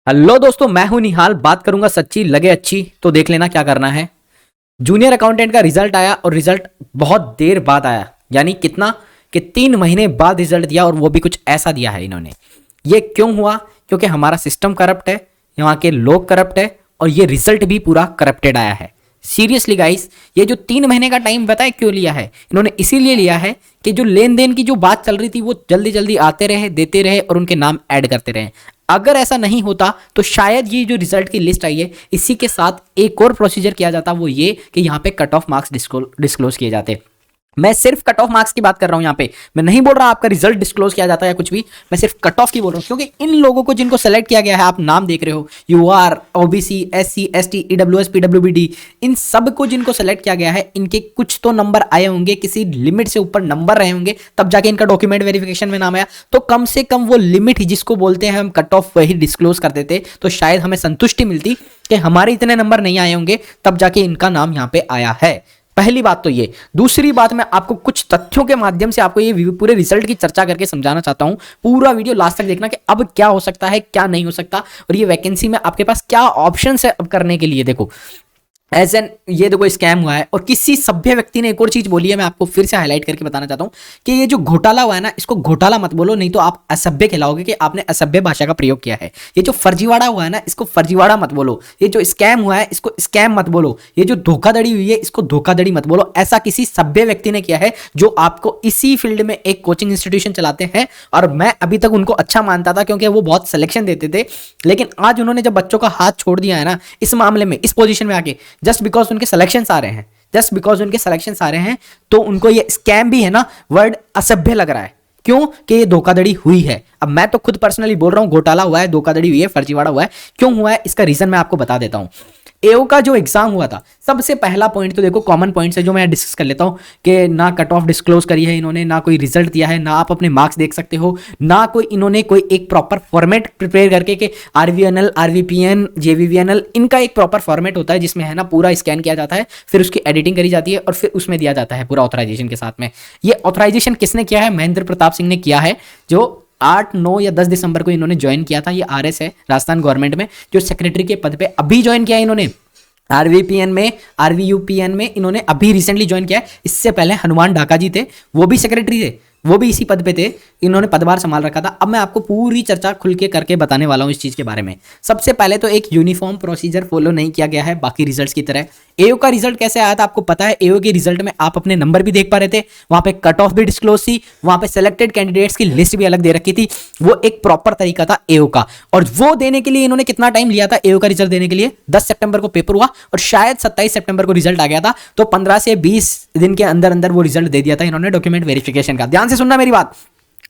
Hello दोस्तों, मैं हूं निहाल। बात करूंगा सच्ची लगे अच्छी तो देख लेना क्या करना है। जूनियर अकाउंटेंट का रिजल्ट आया और रिजल्ट बहुत देर बाद आया। यानी कितना कि 3 महीने बाद रिजल्ट दिया, और वो भी कुछ ऐसा दिया है इन्होंने। ये क्यों हुआ? क्योंकि हमारा सिस्टम करप्ट है, यहाँ के लोग करप्ट है, और ये रिजल्ट भी पूरा करप्टेड आया है। सीरियसली गाइस, ये जो 3 महीने का टाइम बताए क्यों लिया है इन्होंने? इसीलिए लिया है कि जो लेन देन की जो बात चल रही थी वो जल्दी जल्दी आते रहे, देते रहे और उनके नाम ऐड करते रहे। अगर ऐसा नहीं होता तो शायद ये जो रिजल्ट की लिस्ट आई है इसी के साथ एक और प्रोसीजर किया जाता, वो ये कि यहाँ पे कट ऑफ मार्क्स डिस्क्लोज किए जाते। मैं सिर्फ कट ऑफ मार्क्स की बात कर रहा हूं यहाँ पे। मैं नहीं बोल रहा आपका रिजल्ट डिस्क्लोज किया जाता है या कुछ भी, मैं सिर्फ कट ऑफ की बोल रहा हूं। क्योंकि इन लोगों को जिनको सेलेक्ट किया गया है, आप नाम देख रहे हो, UR, OBC, SC, ST, EWS, PWBD, इन सब को जिनको सेलेक्ट किया गया है, इनके कुछ तो नंबर आए होंगे, किसी लिमिट से ऊपर नंबर रहे होंगे, तब जाके इनका डॉक्यूमेंट वेरिफिकेशन में नाम आया। तो कम से कम वो लिमिट ही जिसको बोलते हैं हम कट ऑफ, वही डिस्क्लोज कर देते तो शायद हमें संतुष्टि मिलती कि हमारे इतने नंबर नहीं आए होंगे, तब जाके इनका नाम यहाँ पे आया है। पहली बात तो ये। दूसरी बात, मैं आपको कुछ तथ्यों के माध्यम से आपको ये पूरे रिजल्ट की चर्चा करके समझाना चाहता हूं। पूरा वीडियो लास्ट तक देखना कि अब क्या हो सकता है, क्या नहीं हो सकता, और ये वैकेंसी में आपके पास क्या ऑप्शंस है अब करने के लिए। देखो, एज एन ये देखो स्कैम हुआ है। और किसी सभ्य व्यक्ति ने एक और चीज बोली है, मैं आपको फिर से हाईलाइट करके बताना चाहता हूं कि ये जो घोटाला हुआ है ना, इसको घोटाला मत बोलो, नहीं तो आप असभ्य कहलाओगे कि आपने असभ्य भाषा का प्रयोग किया है। ये जो फर्जीवाड़ा हुआ है ना, इसको फर्जीवाड़ा मत बोलो। ये जो स्कैम हुआ है, इसको स्कैम मत बोलो। ये जो धोखाधड़ी हुई है, इसको धोखाधड़ी मत बोलो। ऐसा किसी सभ्य व्यक्ति ने किया है जो आपको इसी फील्ड में एक कोचिंग इंस्टीट्यूशन चलाते हैं। और मैं अभी तक उनको अच्छा मानता था क्योंकि वो बहुत सिलेक्शन देते थे। लेकिन आज उन्होंने जब बच्चों का हाथ छोड़ दिया है ना, इस मामले में, इस पोजीशन में आके, जस्ट बिकॉज उनके सिलेक्शंस आ रहे हैं, तो उनको ये स्कैम भी है ना, वर्ड असभ्य लग रहा है। क्यों? कि ये धोखाधड़ी हुई है। अब मैं तो खुद पर्सनली बोल रहा हूं, घोटाला हुआ है, धोखाधड़ी हुई है, फर्जीवाड़ा हुआ है। क्यों हुआ है इसका रीजन मैं आपको बता देता हूं। एओ का जो एग्जाम हुआ था, सबसे पहला पॉइंट तो देखो, कॉमन पॉइंट है जो मैं डिस्कस कर लेता हूं कि ना कट ऑफ डिस्क्लोज करी है इन्होंने, ना कोई रिजल्ट दिया है, ना आप अपने मार्क्स देख सकते हो, ना कोई इन्होंने कोई एक प्रॉपर फॉर्मेट प्रिपेयर करके कि आरवीएनएल, आरवीपीएन, जेवीवीएनएल, इनका एक प्रॉपर फॉर्मेट होता है जिसमें है ना पूरा स्कैन किया जाता है, फिर उसकी एडिटिंग करी जाती है और फिर उसमें दिया जाता है पूरा ऑथराइजेशन के साथ में। ये ऑथराइजेशन किसने किया है? महेंद्र प्रताप सिंह ने किया है, जो 8, 9 या 10 दिसंबर को इन्होंने ज्वाइन किया था। ये आरएस है, राजस्थान गवर्नमेंट में, जो सेक्रेटरी के पद पे अभी ज्वाइन किया है इन्होंने। आरवीपीएन में, आरवीयूपीएन में इन्होंने अभी रिसेंटली ज्वाइन किया है। इससे पहले हनुमान ढाका जी थे, वो भी सेक्रेटरी थे, वो भी इसी पद पे थे, इन्होंने पदभार संभाल रखा था। अब मैं आपको पूरी चर्चा खुल के करके बताने वाला हूं इस चीज के बारे में। सबसे पहले तो एक यूनिफॉर्म प्रोसीजर फॉलो नहीं किया गया है बाकी रिजल्ट्स की तरह। एओ का रिजल्ट कैसे आया था आपको पता है? एओ के रिजल्ट में आप अपने नंबर भी देख पा रहे थे, वहां पे कट ऑफ भी डिस्क्लोज थी, वहां पे सिलेक्टेड कैंडिडेट्स की लिस्ट भी अलग दे रखी थी। वो एक प्रॉपर तरीका था एओ का, और वो देने के लिए इन्होंने कितना टाइम लिया था? एओ का रिजल्ट देने के लिए 10 सितंबर को पेपर हुआ और शायद 27 सितंबर को रिजल्ट आ गया था। तो 15 से 20 दिन के अंदर अंदर वो रिजल्ट दे दिया था इन्होंने डॉक्यूमेंट वेरिफिकेशन का। ध्यान से सुनना मेरी बात,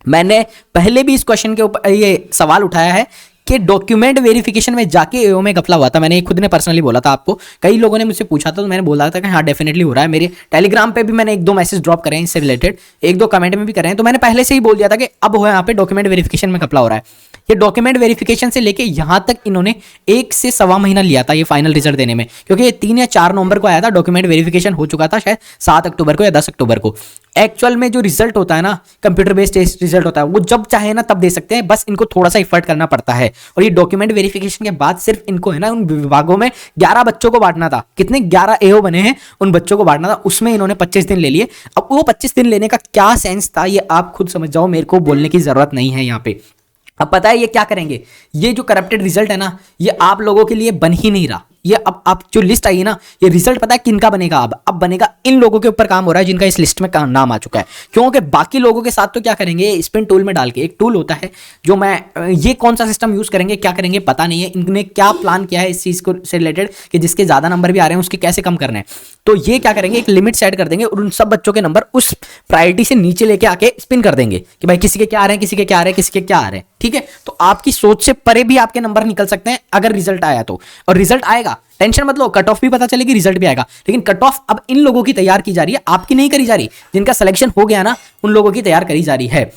मैंने पहले भी इस क्वेश्चन के ऊपर ये सवाल उठाया है कि डॉक्यूमेंट वेरिफिकेशन में जाके एओ में घपला हुआ था। मैंने खुद ने पर्सनली बोला था आपको, कई लोगों ने मुझसे पूछा था, तो मैंने बोला था कि हाँ डेफिनेटली हो रहा है। मेरे टेलीग्राम पे भी मैंने 1-2 मैसेज ड्रॉप करे हैं इससे रिलेटेड, 1-2 कमेंट में भी करे हैं। तो मैंने पहले से ही बोल दिया था कि अब हो यहाँ पे डॉक्यूमेंट वेरिफिकेशन में घपला हो रहा है। ये डॉक्यूमेंट वेरिफिकेशन से लेके यहां तक इन्होंने 1 से सवा महीना लिया था ये फाइनल रिजल्ट देने में, क्योंकि ये 3 या 4 नवंबर को आया था, डॉक्यूमेंट वेरिफिकेशन हो चुका था शायद 7 अक्टूबर को या 10 अक्टूबर को। एक्चुअल में जो रिजल्ट होता है ना, कंप्यूटर बेस्ड टेस्ट रिजल्ट होता है, वो जब चाहे ना तब दे सकते हैं, बस इनको थोड़ा सा इफर्ट करना पड़ता है। और ये डॉक्यूमेंट वेरिफिकेशन के बाद सिर्फ इनको है ना उन विभागों में 11 बच्चों को बांटना था। कितने? 11 एओ बने हैं, उन बच्चों को बांटना था, उसमें इन्होंने 25 दिन ले लिए। अब वो 25 दिन लेने का क्या सेंस था, ये आप खुद समझ जाओ, मेरे को बोलने की जरूरत नहीं है यहाँ पे। अब पता है ये क्या करेंगे? ये जो करप्टेड रिजल्ट है ना, ये आप लोगों के लिए बन ही नहीं रहा। ये अब आप जो लिस्ट आई है ना, ये रिजल्ट पता है किनका बनेगा? अब बनेगा इन लोगों के ऊपर काम हो रहा है जिनका इस लिस्ट में नाम आ चुका है। क्योंकि बाकी लोगों के साथ तो क्या करेंगे, स्पिन टूल में डाल के, एक टूल होता है जो मैं, ये कौन सा सिस्टम यूज करेंगे, क्या करेंगे पता नहीं है, इनने क्या प्लान किया है इस चीज को से रिलेटेड कि जिसके ज्यादा नंबर भी आ रहे हैं उसके कैसे कम करने हैं। तो ये क्या करेंगे, एक लिमिट सेट कर देंगे और उन सब बच्चों के नंबर उस प्रायोरिटी से नीचे लेके आके स्पिन कर देंगे कि भाई किसी के क्या आ रहे हैं, किसी के क्या आ रहे हैं, किसी के क्या आ रहे हैं। ठीक है, तो आपकी सोच से परे भी आपके नंबर निकल सकते हैं अगर रिजल्ट आया तो। और रिजल्ट आएगा, टेंशन मत लो, कट ऑफ भी पता चलेगी, रिजल्ट भी आएगा। लेकिन कट ऑफ अब इन लोगों की तैयार की जा रही है, आपकी नहीं करी जा रही। जिनका सिलेक्शन हो गया ना, उन लोगों की तैयार करी जा रही है।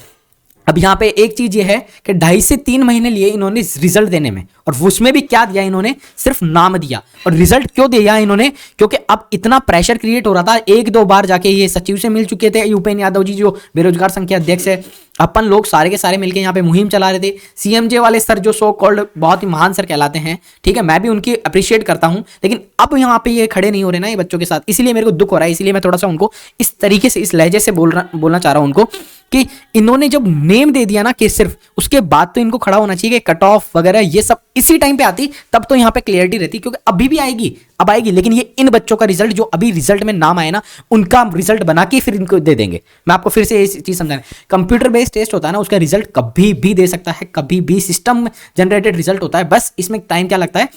अब यहाँ पे एक चीज ये है कि 2.5 से 3 महीने लिए इन्होंने रिजल्ट देने में, और उसमें भी क्या दिया इन्होंने, सिर्फ नाम दिया। और रिजल्ट क्यों दिया इन्होंने, क्योंकि अब इतना प्रेशर क्रिएट हो रहा था। 1-2 बार जाके ये सचिव से मिल चुके थे, उपेंद्र यादव जी जो बेरोजगार संघ के अध्यक्ष है, अपन लोग सारे के सारे मिलकर यहाँ पे मुहिम चला रहे थे। सीएमजे वाले सर जो सो कॉल्ड बहुत ही महान सर कहलाते हैं, ठीक है, मैं भी उनकी अप्रिशिएट करता हूं, लेकिन अब यहाँ पे ये खड़े नहीं हो रहे ना ये बच्चों के साथ, इसलिए मेरे को दुख हो रहा है। इसलिए मैं थोड़ा सा उनको इस तरीके से, इस लहजे से बोलना चाह रहा हूं उनको कि इन्होंने जब नेम दे दिया ना कि सिर्फ, उसके बाद तो इनको खड़ा होना चाहिए कि कट ऑफ वगैरह ये सब इसी टाइम पे आती, तब तो यहाँ पे क्लियरिटी रहती, क्योंकि अभी भी आएगी, अब आएगी, लेकिन ये इन बच्चों का रिजल्ट जो अभी रिजल्ट में नाम आए ना, उनका रिजल्ट बना के फिर इनको दे देंगे। मैं आपको फिर से ये चीज समझाना, कंप्यूटर बेस्ड टेस्ट होता है ना, उसका रिजल्ट कभी भी दे सकता है, कभी भी सिस्टम जनरेटेड रिजल्ट होता है, बस इसमें टाइम क्या लगता है,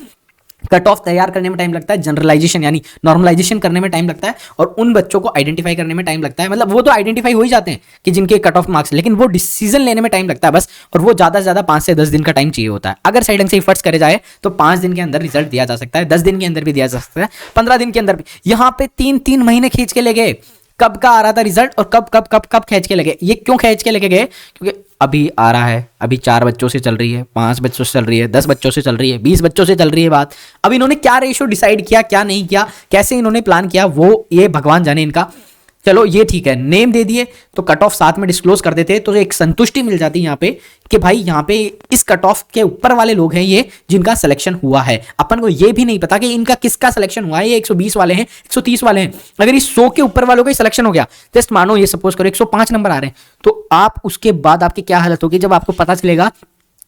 कट ऑफ तैयार करने में टाइम लगता है, जनरलाइजेशन यानी नॉर्मलाइजेशन करने में टाइम लगता है, और उन बच्चों को आइडेंटिफाई करने में टाइम लगता है। मतलब वो तो आइडेंटिफाई हो ही जाते हैं कि जिनके कट ऑफ मार्क्स, लेकिन वो डिसीजन लेने में टाइम लगता है बस, और वो ज्यादा से ज्यादा 5 से 10 दिन का टाइम चाहिए होता है। अगर सही ढंग से एफर्ट्स करे जाए तो 5 दिन के अंदर रिजल्ट दिया जा सकता है, 10 दिन के अंदर भी दिया जा सकता है, 15 दिन के अंदर भी। यहाँ पे 3-3 महीने खींच के ले गए, कब का आ रहा था रिजल्ट और कब कब कब कब खींच के लगे। ये क्यों खींच के लेके गए, क्योंकि अभी आ रहा है, अभी 4 बच्चों से चल रही है, 5 बच्चों से चल रही है, 10 बच्चों से चल रही है, 20 बच्चों से चल रही है बात। अब इन्होंने क्या रेशियो डिसाइड किया, क्या नहीं किया, कैसे इन्होंने प्लान किया, वो ये भगवान जाने इनका। चलो ये ठीक है, नेम दे दिए तो कट ऑफ साथ में डिस्क्लोज कर देते तो एक संतुष्टि मिल जाती यहाँ पे कि भाई यहाँ पे इस कट ऑफ के ऊपर वाले लोग हैं ये जिनका सिलेक्शन हुआ है। अपन को ये भी नहीं पता कि इनका किसका सिलेक्शन हुआ है, ये 120 वाले हैं, 130 वाले हैं। अगर इस 100 के ऊपर वालों का सिलेक्शन हो गया, जस्ट मानो ये सपोज करो 105 नंबर आ रहे हैं, तो आप उसके बाद आपकी क्या हालत होगी जब आपको पता चलेगा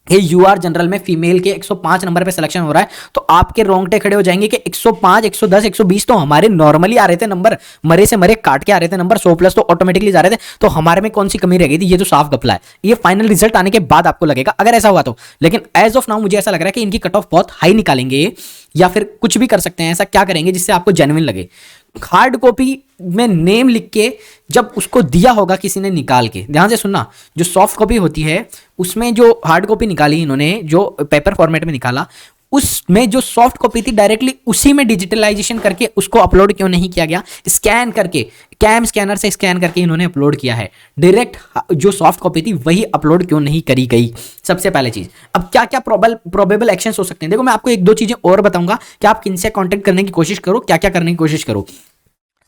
ये यूआर जनरल में फीमेल के 105 नंबर पे सिलेक्शन हो रहा है, तो आपके रोंगटे खड़े हो जाएंगे कि 105, 110, 120 तो हमारे नॉर्मली आ रहे थे नंबर, मरे से मरे काट के आ रहे थे नंबर, 100 प्लस तो ऑटोमेटिकली जा रहे थे, तो हमारे में कौन सी कमी रह गई थी। ये तो साफ गपला है, ये फाइनल रिजल्ट आने के बाद आपको लगेगा अगर ऐसा हुआ तो। लेकिन एज ऑफ नाउ मुझे ऐसा लग रहा है कि इनकी कट ऑफ बहुत हाई निकालेंगे, या फिर कुछ भी कर सकते हैं। ऐसा क्या करेंगे जिससे आपको जेन्युइन लगे। हार्ड कॉपी में नेम लिख के जब उसको दिया होगा किसी ने निकाल के, ध्यान से सुनना, जो सॉफ्ट कॉपी होती है उसमें जो हार्ड कॉपी निकाली इन्होंने, जो पेपर फॉर्मेट में निकाला, उसमें जो सॉफ्ट कॉपी थी डायरेक्टली उसी में डिजिटलाइजेशन करके उसको अपलोड क्यों नहीं किया गया, स्कैन करके कैम स्कैनर से स्कैन करके इन्होंने अपलोड किया है। डायरेक्ट जो सॉफ्ट कॉपी थी वही अपलोड क्यों नहीं करी गई, सबसे पहले चीज। अब क्या क्या प्रोबेबल एक्शंस हो सकते हैं, देखो मैं आपको 1-2 चीजें और बताऊंगा कि आप किनसे कांटेक्ट करने की कोशिश करो, क्या क्या करने की कोशिश करो।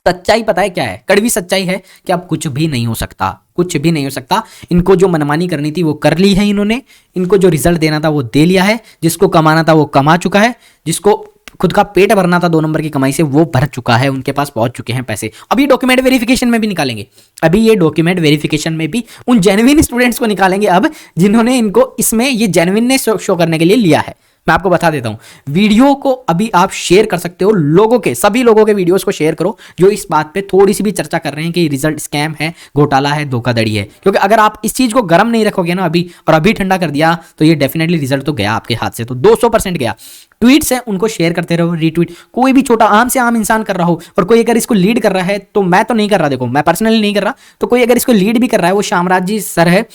सच्चाई पता है क्या है, कड़वी सच्चाई है कि अब कुछ भी नहीं हो सकता, कुछ भी नहीं हो सकता। इनको जो मनमानी करनी थी वो कर ली है इन्होंने, इनको जो रिजल्ट देना था वो दे लिया है, जिसको कमाना था वो कमा चुका है, जिसको खुद का पेट भरना था 2 नंबर की कमाई से वो भर चुका है, उनके पास पहुंच चुके हैं पैसे। अभी डॉक्यूमेंट वेरिफिकेशन में भी निकालेंगे, अभी ये डॉक्यूमेंट वेरिफिकेशन में भी उन जेन्युइन स्टूडेंट्स को निकालेंगे अब, जिन्होंने इनको इसमें ये जेन्युइननेस शो करने के लिए लिया है। मैं आपको बता देता हूं, वीडियो को अभी आप शेयर कर सकते हो, लोगों के, सभी लोगों के वीडियोस को शेयर करो जो इस बात पे थोड़ी सी भी चर्चा कर रहे हैं कि रिजल्ट स्कैम है, घोटाला है, धोखाधड़ी है। क्योंकि अगर आप इस चीज को गर्म नहीं रखोगे ना अभी, और अभी ठंडा कर दिया, तो ये डेफिनेटली रिजल्ट तो गया आपके हाथ से, तो 200% गया। ट्वीट्स है उनको शेयर करते रहो, रीट्वीट, कोई भी छोटा आम से आम इंसान कर रहा हो, और कोई अगर इसको लीड कर रहा है, तो मैं तो नहीं कर रहा, देखो मैं पर्सनली नहीं कर रहा, तो कोई अगर इसको लीड भी कर रहा है, वो श्यामराज जी सर है,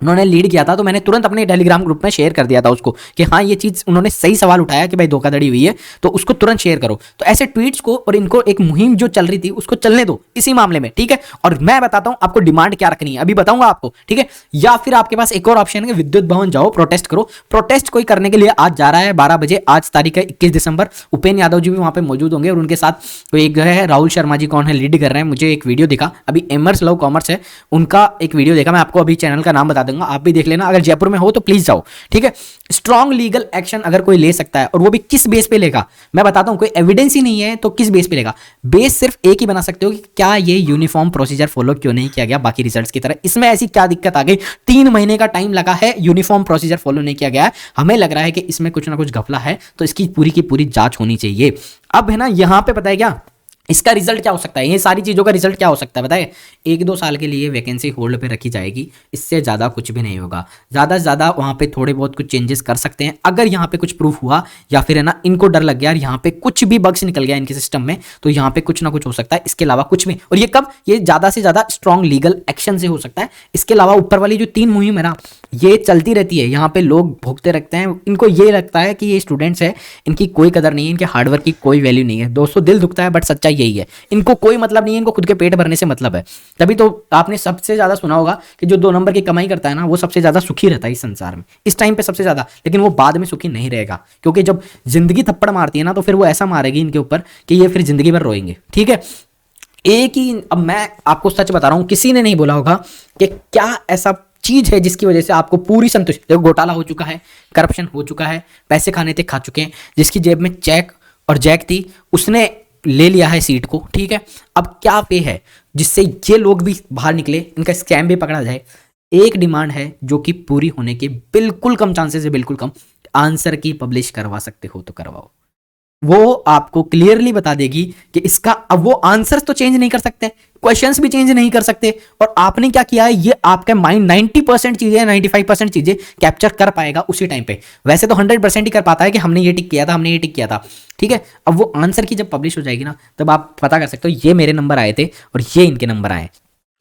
उन्होंने लीड किया था, तो मैंने तुरंत अपने टेलीग्राम ग्रुप में शेयर कर दिया था उसको कि हाँ ये चीज उन्होंने सही सवाल उठाया कि भाई धोखाधड़ी हुई है, तो उसको तुरंत शेयर करो। तो ऐसे ट्वीट्स को, और इनको एक मुहिम जो चल रही थी उसको चलने दो इसी मामले में, ठीक है। और मैं बताता हूं आपको डिमांड क्या रखनी है, अभी बताऊंगा आपको, ठीक है। या फिर आपके पास एक और ऑप्शन है, विद्युत भवन जाओ, प्रोटेस्ट करो। प्रोटेस्ट कोई करने के लिए आज जा रहा है 12 बजे, आज तारीख है 21 दिसंबर। उपेंद्र यादव जी भी वहां पे मौजूद होंगे, और उनके साथ कोई एक है राहुल शर्मा जी, कौन है, लीड कर रहे हैं। मुझे एक वीडियो दिखा अभी, एमर्स लव कॉमर्स है, उनका एक वीडियो देखा, मैं आपको अभी चैनल का नाम बता दूंगा, आप भी देख लेना, अगर जयपुर में हो तो प्लीज जाओ, ठीक है। स्ट्रॉन्ग लीगल एक्शन अगर कोई ले सकता है, और वो भी किस बेस पे लेगा, मैं बताता हूं, कोई एविडेंस ही नहीं है तो किस बेस पे लेगा। बेस सिर्फ एक ही बना सकते हो कि क्या ये यूनिफॉर्म प्रोसीजर फॉलो क्यों नहीं किया गया बाकी रिजल्ट्स की तरह, इसमें ऐसी क्या दिक्कत आ गई, 3 महीने का टाइम लगा है, यूनिफॉर्म प्रोसीजर फॉलो नहीं किया गया है, हमें लग रहा है कि इसमें कुछ ना कुछ घपला है, तो इसकी पूरी की पूरी जांच होनी चाहिए। अब है ना, यहां पे पता है क्या इसका रिजल्ट क्या हो सकता है, ये सारी चीज़ों का रिजल्ट क्या हो सकता है बताए, 1-2 साल के लिए वैकेंसी होल्ड पे रखी जाएगी, इससे ज़्यादा कुछ भी नहीं होगा। ज़्यादा से ज़्यादा वहाँ पे थोड़े बहुत कुछ चेंजेस कर सकते हैं, अगर यहाँ पे कुछ प्रूफ हुआ, या फिर है ना इनको डर लग गया और यहाँ पे कुछ भी बग्स निकल गया इनके सिस्टम में, तो यहाँ पे कुछ ना कुछ हो सकता है, इसके अलावा कुछ भी। और ये कब, ये ज़्यादा से ज़्यादा स्ट्रॉन्ग लीगल एक्शन से हो सकता है, इसके अलावा ऊपर वाली जो 3 मुहिम है ना, ये चलती रहती है, यहाँ पे लोग भुगते रखते हैं, इनको ये लगता है कि ये स्टूडेंट्स है, इनकी कोई कदर नहीं है, इनके हार्डवर्क की कोई वैल्यू नहीं है। दोस्तों दिल दुखता है बट सच्चाई यही है, इनको कोई मतलब नहीं है, इनको खुद के पेट भरने से मतलब है। तभी तो आपने सबसे ज़्यादा सुना होगा कि जो 2 नंबर की कमाई करता है ना वो सबसे ज़्यादा सुखी रहता है इस संसार में, इस टाइम पे सबसे ज़्यादा, लेकिन वो बाद में सुखी नहीं रहेगा, क्योंकि जब जिंदगी थप्पड़ मारती है ना तो फिर वो ऐसा मारेगी इनके ऊपर कि ये फिर जिंदगी भर रोएंगे। ठीक है, एक ही, अब मैं आपको सच बता रहा हूं, किसी ने नहीं बोला होगा कि क्या ऐसा चीज है जिसकी वजह से आपको पूरी संतुष्टि, देखो घोटाला हो चुका है, करप्शन हो चुका है, पैसे खाने थे खा चुके हैं, जिसकी जेब में चेक और जैक थी उसने ले लिया है सीट को। ठीक है, अब क्या पे है जिससे ये लोग भी बाहर निकले, इनका स्कैम भी पकड़ा जाए। एक डिमांड है जो कि पूरी होने के बिल्कुल कम चांसेस है, बिल्कुल कम, आंसर की पब्लिश करवा सकते हो तो करवाओ। वो आपको क्लियरली बता देगी कि इसका, अब वो आंसर्स तो चेंज नहीं कर सकते, क्वेश्चंस भी चेंज नहीं कर सकते, और आपने क्या किया है, ये आपका माइंड 90% चीजें, 95% चीजें कैप्चर कर पाएगा उसी टाइम पे। वैसे तो 100% ही कर पाता है कि हमने ये टिक किया था, हमने ये टिक किया था। ठीक है, अब वो आंसर की जब पब्लिश हो जाएगी ना तब आप पता कर सकते हो ये मेरे नंबर आए थे और ये इनके नंबर आए।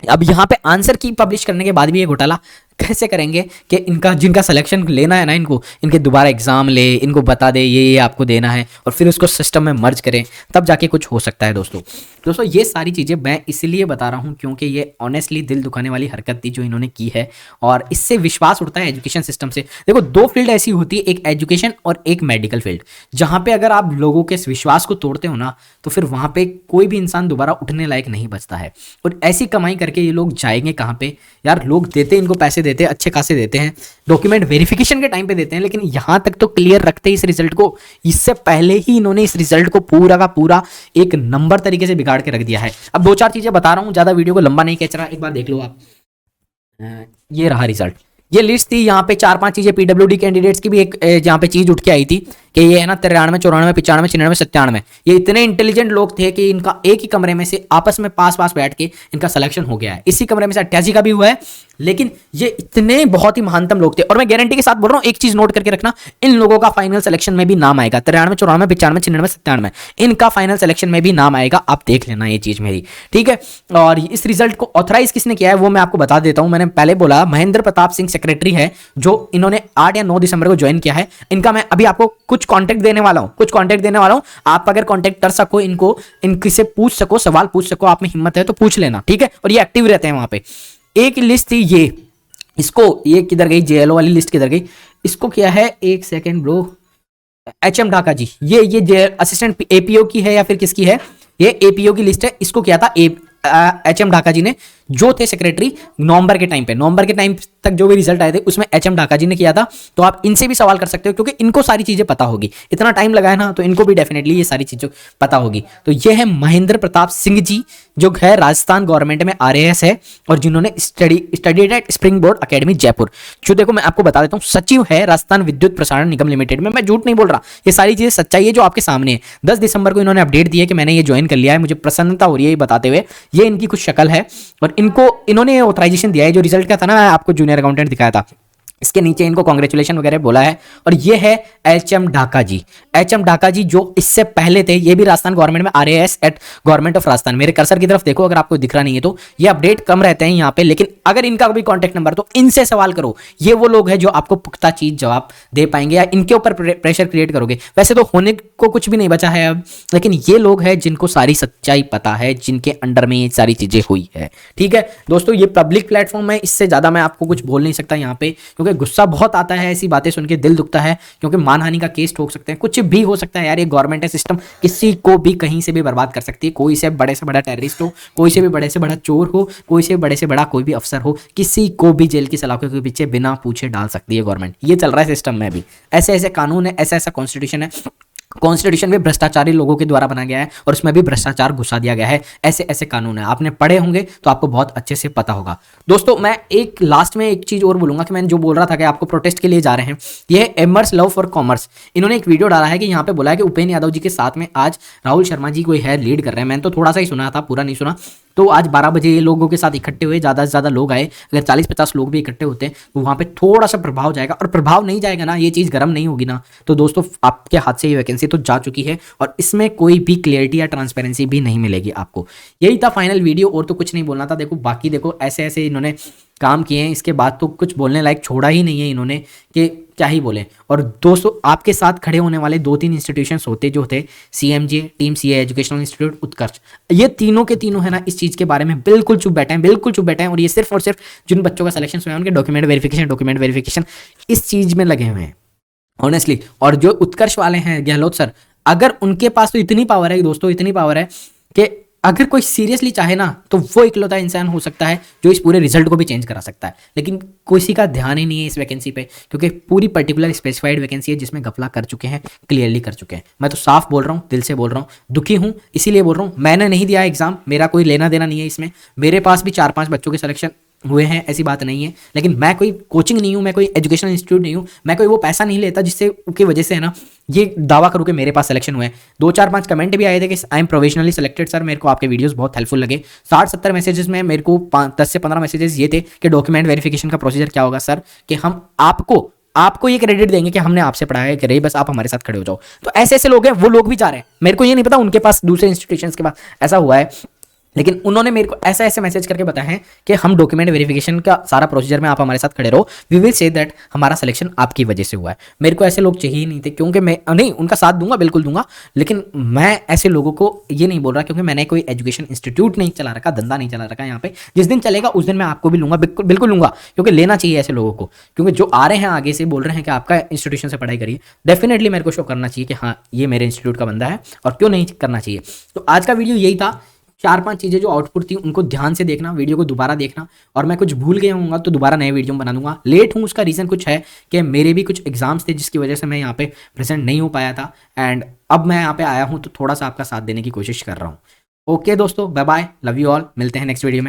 अब यहाँ पे आंसर की पब्लिश करने के बाद भी ये घोटाला कैसे करेंगे कि इनका, जिनका सिलेक्शन लेना है ना, इनको, इनके दोबारा एग्जाम ले, इनको बता दे ये आपको देना है और फिर उसको सिस्टम में मर्ज करें, तब जाके कुछ हो सकता है। दोस्तों ये सारी चीज़ें मैं इसलिए बता रहा हूँ क्योंकि ये ऑनेस्टली दिल दुखाने वाली हरकत थी जो इन्होंने की है, और इससे विश्वास उठता है एजुकेशन सिस्टम से। देखो 2 फील्ड ऐसी होती है, एक एजुकेशन और एक मेडिकल फील्ड, जहाँ पे अगर आप लोगों के विश्वास को तोड़ते हो ना तो फिर वहाँ पे कोई भी इंसान दोबारा उठने लायक नहीं बचता है। और ऐसी कमाई करके ये लोग जाएंगे कहाँ पे यार, लोग देते, इनको पैसे देते, अच्छे खासे देते हैं, डॉक्यूमेंट वेरिफिकेशन के टाइम पे देते हैं, लेकिन यहां तक तो क्लियर रखते हैं इस रिजल्ट को, इससे पहले ही इन्होंने इस रिजल्ट को पूरा का पूरा एक नंबर तरीके से बिगाड़ के रख दिया है। अब 2-4 चीजें बता रहा हूं, ज्यादा वीडियो को लंबा नहीं खींच रहा, एक बार देख लो आप। ये रहा रिजल्ट, ये लिस्ट थी, यहाँ पे 4-5 चीजें पीडब्ल्यूडी कैंडिडेट्स की भी एक यहाँ पे चीज उठ के आई थी कि ये है ना 93, 94, 95, 96, 97, ये इतने इंटेलिजेंट लोग थे कि इनका एक ही कमरे में से आपस में पास बैठ के इनका सिलेक्शन हो गया है। इसी कमरे में से 88 का भी हुआ है, लेकिन ये इतने बहुत ही महानतम लोग थे। और मैं गारंटी के साथ बोल रहा हूं, एक चीज नोट करके रखना, इन लोगों का फाइनल सिलेक्शन में भी नाम आएगा, 93, 94, 95, 96, 97, इनका फाइनल सिलेक्शन में भी नाम आएगा, आप देख लेना ये चीज मेरी। ठीक है, और इस रिजल्ट को ऑथराइज किसने किया है वो मैं आपको बता देता हूं। मैंने पहले बोला महेंद्र प्रताप सिंह सेक्रेटरी है, जो इन्होंने 8 या 9 दिसंबर को ज्वाइन किया है। इनका मैं अभी आपको कुछ कॉन्टेक्ट देने वाला हूं, आप अगर कॉन्टेक्ट कर सको इनको, इनकी से पूछ सको, सवाल पूछ सको, आप में हिम्मत है तो पूछ लेना। ठीक है, और ये एक्टिव रहते हैं वहां पे। एक लिस्ट थी ये, इसको, ये किधर गई, जेएलओ वाली लिस्ट किधर गई, इसको किया है, एक सेकेंड ब्रो, एचएम ढाका जी, ये असिस्टेंट एपीओ की है या फिर किसकी है, ये एपीओ की लिस्ट है, इसको किया था एचएम ढाका जी ने, जो थे सेक्रेटरी नवंबर के टाइम तक जो भी रिजल्ट आए थे उसमें एचएम ढाका जी ने किया था। तो आप इनसे भी सवाल कर सकते हो क्योंकि इनको सारी चीजें पता होगी, इतना टाइम लगा है ना तो इनको भी डेफिनेटली ये सारी चीजें पता होगी। तो ये है महेंद्र प्रताप सिंह जी, जो है राजस्थान गवर्नमेंट में आरएएस है और जिन्होंने studied at spring board academy Jaipur. जो देखो मैं आपको बता देता हूँ, सचिव है राजस्थान विद्युत प्रसारण निगम लिमिटेड में, मैं झूठ नहीं बोल रहा, ये सारी चीजें सच्चाई है जो आपके सामने है। 10 दिसंबर को इन्होंने अपडेट दी है कि मैंने ये ज्वाइन कर लिया है, मुझे प्रसन्नता हो रही है ये बताते हुए। ये इनकी कुछ शक्ल है और इन्होंने ऑथराइजेशन दिया है, जो रिजल्ट का था ना, मैं आपको जूनियर अकाउंटेंट दिखाया था, इसके नीचे इनको कांग्रेचुलेशन वगैरह बोला है। और ये है एचएम ढाका जी, जो इससे पहले थे, ये भी राजस्थान गवर्नमेंट में RAS eight government of Rajasthan. मेरे कर्सर की तरफ देखो अगर आपको दिख रहा नहीं है तो, ये अपडेट कम रहते हैं यहाँ पे, लेकिन अगर इनका कोई कॉन्टेक्ट नंबर तो इनसे सवाल करो, ये वो लोग हैं जो आपको पुख्ता चीज जवाब दे पाएंगे, या इनके ऊपर प्रेशर क्रिएट करोगे। वैसे तो होने को कुछ भी नहीं बचा है अब, लेकिन ये लोग हैं जिनको सारी सच्चाई पता है, जिनके अंडर में ये सारी चीजें हुई है। ठीक है दोस्तों, ये पब्लिक प्लेटफॉर्म है, इससे ज्यादा मैं आपको कुछ बोल नहीं सकता यहाँ पे, क्योंकि गुस्सा बहुत आता है, ऐसी बातें सुन के दिल दुखता है, क्योंकि मानहानि का केस ठोक सकते हैं, कुछ भी हो सकता है यार। ये गवर्नमेंट है, सिस्टम किसी को भी कहीं से भी बर्बाद कर सकती है, कोई से बड़े से बड़ा टेररिस्ट हो, कोई से भी बड़े से बड़ा चोर हो, कोई से बड़े से बड़ा कोई भी अफसर हो, किसी को भी जेल की सलाखों के पीछे बिना पूछे डाल सकती है गवर्नमेंट। ये चल रहा है सिस्टम में भी, ऐसे ऐसे कानून है, ऐसा ऐसा कॉन्स्टिट्यूशन है, कॉन्स्टिट्यूशन भी भ्रष्टाचारी लोगों के द्वारा बनाया गया है और उसमें भी भ्रष्टाचार घुसा दिया गया है, ऐसे ऐसे कानून है, आपने पढ़े होंगे तो आपको बहुत अच्छे से पता होगा। दोस्तों मैं एक लास्ट में एक चीज और बोलूंगा कि मैंने जो बोल रहा था कि आपको प्रोटेस्ट के लिए जा रहे हैं, ये है एमर्स लव फॉर कॉमर्स। इन्होंने एक वीडियो डाला है कि यहाँ पे बोला है कि उपेंद्र यादव जी के साथ में आज राहुल शर्मा जी कोई है लीड कर रहे हैं, मैंने तो थोड़ा सा ही सुना था, पूरा नहीं सुना। तो आज 12 बजे ये लोगों के साथ इकट्ठे हुए, ज़्यादा से ज़्यादा लोग आए, अगर 40-50 लोग भी इकट्ठे होते हैं तो वहाँ पे थोड़ा सा प्रभाव जाएगा, और प्रभाव नहीं जाएगा ना, ये चीज़ गर्म नहीं होगी ना, तो दोस्तों आपके हाथ से ये वैकेंसी तो जा चुकी है और इसमें कोई भी क्लियरिटी या ट्रांसपेरेंसी भी नहीं मिलेगी आपको। यही था फाइनल वीडियो, और तो कुछ नहीं बोलना था। देखो बाकी देखो ऐसे ऐसे इन्होंने काम किए हैं, इसके बाद तो कुछ बोलने लायक छोड़ा ही नहीं है इन्होंने कि क्या ही बोले। और दोस्तों आपके साथ खड़े होने वाले 2-3 इंस्टीट्यूशंस होते जो थे, CMJ, team CA educational institute, Utkarsh, ये तीनों के तीनों है ना इस चीज़ के बारे में बिल्कुल चुप बैठे हैं, बिल्कुल चुप बैठे हैं। और ये सिर्फ और सिर्फ जिन बच्चों का सिलेक्शन हुआ है उनके डॉक्यूमेंट वेरिफिकेशन इस चीज़ में लगे हुए हैं ऑनेस्टली। और जो उत्कर्ष वाले हैं गहलोत सर, अगर उनके पास तो इतनी पावर है दोस्तों, इतनी पावर है कि अगर कोई सीरियसली चाहे ना तो वो इकलौता इंसान हो सकता है जो इस पूरे रिजल्ट को भी चेंज करा सकता है। लेकिन किसी का ध्यान ही नहीं है इस वैकेंसी पे, क्योंकि पूरी पर्टिकुलर स्पेसिफाइड वैकेंसी है जिसमें घपला कर चुके हैं, क्लियरली कर चुके हैं। मैं तो साफ बोल रहा हूँ, दिल से बोल रहा हूँ, दुखी हूँ इसीलिए बोल रहा हूँ। मैंने नहीं दिया एग्जाम, मेरा कोई लेना देना नहीं है इसमें। मेरे पास भी 4-5 बच्चों के सिलेक्शन हुए हैं, ऐसी बात नहीं है, लेकिन मैं कोई कोचिंग नहीं हूँ, मैं कोई एजुकेशनल इंस्टीट्यूट नहीं हूँ, मैं कोई वो पैसा नहीं लेता जिससे की वजह से है ना ये दावा करूँ कि मेरे पास सिलेक्शन हुए हैं। 2-4-5 कमेंट भी आए थे कि I am provisionally selected sir, मेरे को आपके वीडियोस बहुत हेल्पफुल लगे। 60-70 मैसेजेस में मेरे को 10 से 15 मैसेजेस ये थे कि डॉक्यूमेंट वेरिफिकेशन का प्रोसीजर क्या होगा सर, कि हम आपको ये क्रेडिट देंगे कि हमने आपसे पढ़ाया है, कि रही बस आप हमारे साथ खड़े हो जाओ। तो ऐसे ऐसे लोग हैं, वो लोग भी जा रहे हैं, मेरे को ये नहीं पता उनके पास दूसरे इंस्टीट्यूशंस के पास ऐसा हुआ है, लेकिन उन्होंने मेरे को ऐसा ऐसे मैसेज करके बताया है कि हम डॉक्यूमेंट वेरिफिकेशन का सारा प्रोसीजर में आप हमारे साथ खड़े रहो, वी विल से दैट हमारा सिलेक्शन आपकी वजह से हुआ है। मेरे को ऐसे लोग चाहिए ही नहीं थे, क्योंकि मैं नहीं उनका साथ दूंगा, बिल्कुल दूंगा, लेकिन मैं ऐसे लोगों को ये नहीं बोल रहा क्योंकि मैंने कोई एजुकेशन इंस्टीट्यूट नहीं चला रखा, धंधा नहीं चला रखा यहाँ पे। जिस दिन चलेगा उस दिन मैं आपको भी लूंगा, बिल्कुल बिल्कुल लूंगा, क्योंकि लेना चाहिए ऐसे लोगों को। क्योंकि जो आ रहे हैं आगे से बोल रहे हैं कि आपका इंस्टीट्यूशन से पढ़ाई करिए, डेफिनेटली मेरे को शो करना चाहिए कि हाँ ये मेरे इंस्टीट्यूट का बंदा है, और क्यों नहीं करना चाहिए। तो आज का वीडियो यही था, 4-5 चीज़ें जो आउटपुट थी उनको ध्यान से देखना, वीडियो को दोबारा देखना, और मैं कुछ भूल गया हूँ तो दोबारा नए वीडियो में बना दूंगा। लेट हूँ उसका रीज़न कुछ है कि मेरे भी कुछ एग्जाम्स थे जिसकी वजह से मैं यहाँ पे प्रेजेंट नहीं हो पाया था, एंड अब मैं यहाँ पे आया हूँ तो थोड़ा सा आपका साथ देने की कोशिश कर रहा हूँ। ओके दोस्तों, bye bye, love you all, मिलते हैं नेक्स्ट वीडियो में।